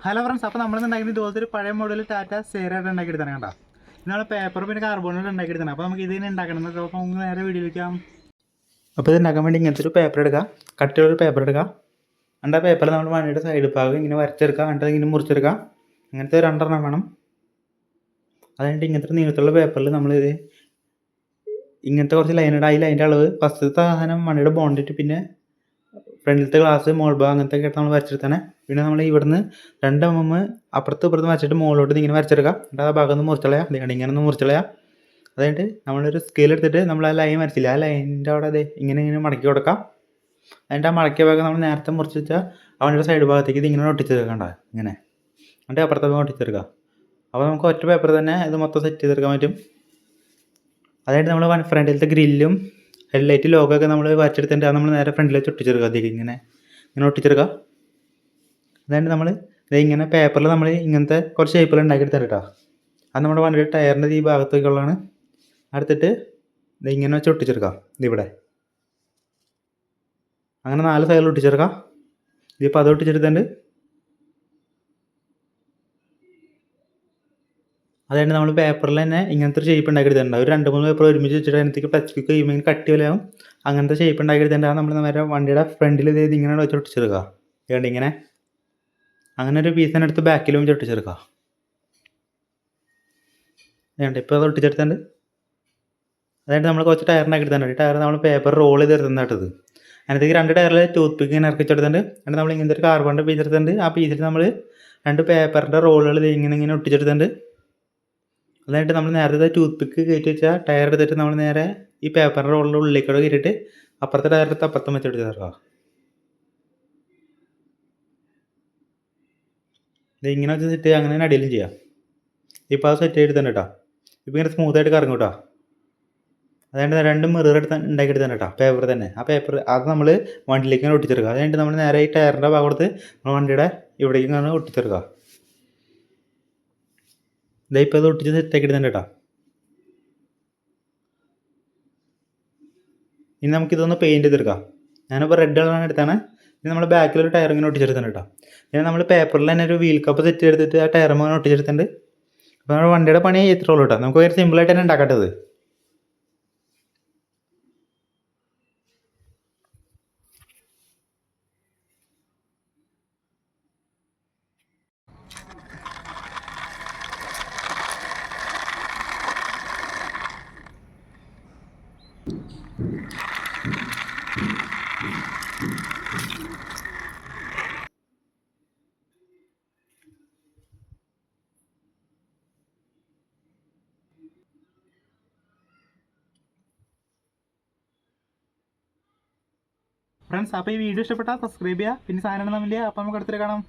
Hello friends, അപ്പോൾ നമ്മളിന്നുണ്ടാക്കുന്നത് ഇതുപോലത്തെ ഒരു പഴയ മോഡൽ ടാറ്റ സേറായിട്ട് ഉണ്ടാക്കിയെടുത്താണ്. കണ്ടോ, ഇതാണ് പേപ്പർ പിന്നെ കാർബോണായിട്ട് ഉണ്ടാക്കിയെടുത്താണ്. അപ്പോൾ നമുക്ക് ഇതിന് ഉണ്ടാക്കണം. അപ്പോൾ നമുക്ക് നേരെ വീഡിയോയിലേക്കാം. അപ്പോൾ ഇത് ഉണ്ടാക്കാൻ വേണ്ടി ഇങ്ങനത്തെ ഒരു പേപ്പർ എടുക്കുക, കട്ടിയുള്ളൊരു പേപ്പർ എടുക്കുക. ആ പേപ്പറിൽ നമ്മൾ വണ്ടിയുടെ സൈഡ് ഭാഗം ഇങ്ങനെ വരച്ചെടുക്കുക, എന്നിട്ട് ഇങ്ങനെ മുറിച്ചെടുക്കുക. അങ്ങനത്തെ രണ്ടെണ്ണം വേണം. അതുകഴിഞ്ഞിട്ട് ഇങ്ങനത്തെ നീളത്തുള്ള പേപ്പറിൽ നമ്മളിത് ഇങ്ങനത്തെ കുറച്ച് ലൈനിടായി അതിൻ്റെ അളവ് ഫസ്റ്റത്തെ സാധനം വണ്ടിയുടെ ബോണ്ടിട്ട് പിന്നെ ഫ്രണ്ടിലത്തെ ഗ്ലാസ് മോൾ ഭാഗം അങ്ങനത്തെ ഒക്കെ നമ്മൾ വരച്ചെടുത്താണ്. പിന്നെ നമ്മൾ ഇവിടുന്ന് 2 mm അപ്പുറത്ത് ഇപ്പുറത്ത് വരച്ചിട്ട് മുകളിലോട്ട് ഇങ്ങനെ വരച്ചെടുക്കുക. എന്നിട്ട് ആ ഭാഗം ഒന്ന് മുറിച്ചളയാം, ഇങ്ങനെ ഒന്ന് മുറിച്ചളയാം. അതായത് നമ്മളൊരു സ്കെയിൽ എടുത്തിട്ട് നമ്മൾ ആ ലൈൻ വരച്ചില്ല, ആ ലൈനിൻ്റെ അവിടെ അതെ ഇങ്ങനെ മടക്കി കൊടുക്കാം. എന്നിട്ട് ആ മടക്കിയ ഭാഗം നമ്മൾ നേരത്തെ മുറിച്ച് വെച്ചാൽ അവൻ്റെ സൈഡ് ഭാഗത്തേക്ക് ഇത് ഇങ്ങനെ ഒട്ടിച്ചെടുക്കണ്ട, ഇങ്ങനെ എന്നിട്ട് അപ്പുറത്തെ ഭാഗം ഒട്ടിച്ചെടുക്കുക. അപ്പോൾ നമുക്ക് ഒറ്റ പേപ്പർ തന്നെ ഇത് മൊത്തം സെറ്റ് ചെയ്തെടുക്കാൻ പറ്റും. അതായത് നമ്മൾ ഫ്രണ്ടിലത്തെ ഗ്രില്ലും ഹെഡ്ലൈറ്റ് ലോഗോ ഒക്കെ നമ്മൾ വരച്ചെടുത്തിട്ട് അത് നമ്മൾ നേരെ ഫ്രണ്ടിലേക്ക് ഒട്ടിച്ചെടുക്കുക. അതിലേക്ക് ഇങ്ങനെ ഒട്ടിച്ചെടുക്കുക. അതായത് നമ്മൾ ഇങ്ങനെ പേപ്പറിൽ നമ്മൾ ഇങ്ങനത്തെ കുറച്ച് ഷേപ്പുകൾ ഉണ്ടാക്കിയെടുത്തിട്ട് കേട്ടോ, അത് നമ്മുടെ വണ്ടിയുടെ ടയറിൻ്റെ ഈ ഭാഗത്തേക്കുള്ളതാണ്. അടുത്തിട്ട് ഇങ്ങനെ വെച്ച് ഒട്ടിച്ചെടുക്കാം. ഇതിവിടെ അങ്ങനെ 4 സൈഡിൽ ഒട്ടിച്ചെടുക്കാം. ഇതിപ്പോൾ അത് ഒട്ടിച്ചെടുത്തിട്ടുണ്ട്. അതായത് നമ്മൾ പേപ്പറിൽ തന്നെ ഇങ്ങനത്തെ ഒരു ഷേപ്പ് ഉണ്ടാക്കിയെടുത്തിട്ടുണ്ട്. ഒരു 2-3 പേപ്പർ ഒരുമിച്ച് വെച്ചിട്ട് അതിനകത്തേക്ക് ടച്ച് ക്ലിക്ക് ചെയ്യുമ്പോൾ ഇങ്ങനെ കട്ടി വിലയാവും. അങ്ങനത്തെ ഷേപ്പ് ഉണ്ടാക്കിയെടുത്തിട്ട് നമ്മൾ നേരെ വണ്ടിയുടെ ഫ്രണ്ടിൽ ഇത് ഇങ്ങനെ വെച്ച് ഒട്ടിച്ചെടുക്കുക. ഇതുകൊണ്ട് ഇങ്ങനെ അങ്ങനെ ഒരു പീസ് തന്നെ എടുത്ത് ബാക്കിലും വെച്ച് ഒട്ടിച്ചെടുക്കുക. വേണ്ട ഇപ്പോൾ അത് ഒട്ടിച്ചെടുത്തിട്ടുണ്ട്. അതായത് നമ്മൾ കുറച്ച് ടയറിനാക്കി എടുത്തിട്ടുണ്ട്. ഈ ടയർ നമ്മൾ പേപ്പർ റോൾ ചെയ്ത് എടുത്തിട്ടുണ്ടത്. അതിനകത്തേക്ക് 2 ടയറിൽ ടൂത്ത് പിക്ക് ഇങ്ങനെ ഇറക്കിച്ചെടുത്തിട്ടുണ്ട്. എന്നിട്ട് നമ്മൾ ഇങ്ങനത്തെ ഒരു കാർബണിൻ്റെ പീസ് എടുത്തിട്ടുണ്ട്. ആ പീസിൽ നമ്മൾ 2 പേപ്പറിൻ്റെ റോളുകൾ ഇങ്ങനെ ഒട്ടിച്ചെടുത്തിട്ടുണ്ട്. അതായിട്ട് നമ്മൾ നേരത്തെ ടൂത്ത് പിക്ക് കയറ്റി വെച്ചാൽ ടയർ എടുത്തിട്ട് നമ്മൾ നേരെ ഈ പേപ്പറിൻ്റെ റോളിൻ്റെ ഉള്ളിലേക്കൂടെ കയറ്റിയിട്ട് അപ്പുറത്തെ ടയർ എടുത്ത് അപ്പുറത്തും വെച്ചെടുത്ത് ചേർക്കുക. ഇത് ഇങ്ങനെ വെച്ച് സെറ്റ് ചെയ്യുക. അങ്ങനെ അടിയിലും ചെയ്യാം. ഇപ്പോൾ അത് സെറ്റ് ചെയ്തെടുത്തന്നെ കേട്ടോ. ഇപ്പോൾ ഇങ്ങനെ സ്മൂത്തായിട്ട് കറങ്ങും കേട്ടോ. അതായത് 2 മിറർ എടുത്ത് ഉണ്ടാക്കിയെടുത്തന്നെ കേട്ടോ, പേപ്പർ തന്നെ. ആ പേപ്പർ അത് നമ്മൾ വണ്ടിയിലേക്ക് ഇങ്ങനെ ഒട്ടിച്ചെടുക്കുക. അതുകഴിഞ്ഞിട്ട് നമ്മൾ നേരെ ഈ ടയറിൻ്റെ ഭാഗം കൊടുത്ത് നമ്മൾ വണ്ടിയുടെ ഇവിടേക്ക് ഇങ്ങനെ ഒട്ടിച്ചെടുക്കുക. ഇതാ ഇപ്പോൾ അത് ഒട്ടിച്ച് സെറ്റാക്കി എടുത്തന്നെ കേട്ടോ. ഇനി നമുക്കിതൊന്ന് പെയിൻറ്റ് ചെയ്തെടുക്കാം. ഞാനിപ്പോൾ റെഡ് കളറാണ് എടുത്താണ്. ഇനി നമ്മൾ ബാക്കിലൊരു ടയർ ഇങ്ങനെ ഒട്ടിച്ചെടുത്തിട്ടുണ്ട് കേട്ടോ. പിന്നെ നമ്മൾ പേപ്പറിൽ തന്നെ ഒരു വീൽ കപ്പ് സെറ്റ് ചെയ്തെടുത്തിട്ട് ആ ടയർ ഇങ്ങനെ ഒട്ടിച്ചെടുത്തിട്ടുണ്ട്. അപ്പോൾ നമ്മുടെ വണ്ടിയുടെ പണി ഇത്രേ ഉള്ളൂ കേട്ടോ. നമുക്ക് ഒരു സിമ്പിളായിട്ട് തന്നെ ഉണ്ടാക്കേണ്ടത്. ഫ്രണ്ട്സ്, അപ്പോൾ ഈ വീഡിയോ ഇഷ്ടപ്പെട്ടാൽ സബ്സ്ക്രൈബ് ചെയ്യുക, പിന്നെ സാധനം തമ്മിൽ. അപ്പോൾ നമുക്ക് അടുത്തിട്ട് കാണാം.